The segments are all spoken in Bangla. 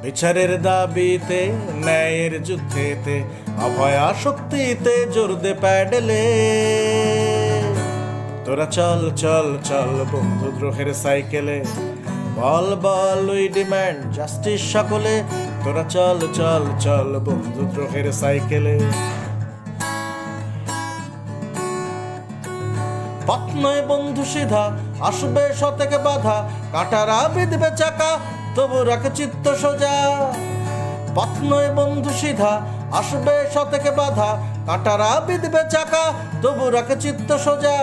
বিচারের দাবিতে ন্যায়ের যুদ্ধেতে অভয়া শক্তিতে জোর দে প্যাডেলে তোরা চল চল চল বন্ধুদ্রোহের সাইকেলে বল বল উই ডিম্যান্ড জাস্টিস সকলে তোরা চল চল চল বন্ধুদ্রোহের সাইকেলে পথ নয় বন্ধু সিধা আসবে শতেকে বাধা কাটারা বিঁধবে চাকা তবু রাখে চিত্ত সোজা পথ নয় বন্ধু সিধা আসবে শতেকে বাধা কাটারা বিঁধবে চাকা তবু রাখে চিত্ত সোজা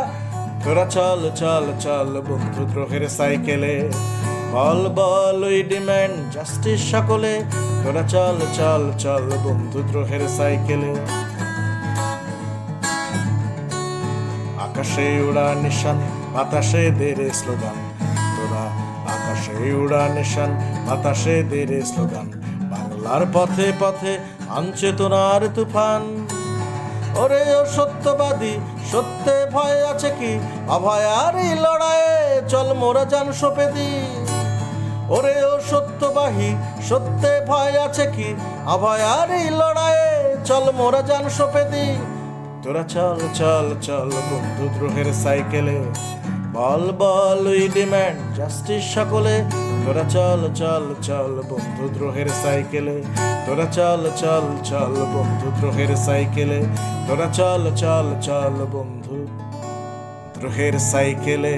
তোরা চল চল চল বন্ধুদ্রোহের সাইকেলে বল বল উই ডিম্যান্ড জাস্টিস সকলে তোরা চল চল চল বন্ধুদ্রোহের সাইকেলে আকাশে উড়া নিশান বাতাসে দেরে স্লোগান তোরা আকাশে উড়া নিশান বাতাসে দেরে স্লোগান বাংলার পথে পথে আনছে তোনার তুফান ওরে ও সত্যবাদী সত্যে ভয় আছে কি অভয়ার এই লড়াইয়ে চল মোরা জান সঁপে দি ওরে ও সত্যবাহী সত্যে ভয় আছে কি অভয়ার এই লড়াইয়ে চল মোরা জান সঁপে দি তোরা চল চল চল বন্ধুদ্রোহের সাইকেলে বল বল উই ডিম্যান্ড জাস্টিস সকলে তোরা চল চল চল বন্ধুদ্রোহের সাইকেলে তোরা চল চল চল বন্ধুদ্রোহের সাইকেলে তোরা চল চল চল বন্ধুদ্রোহের সাইকেলে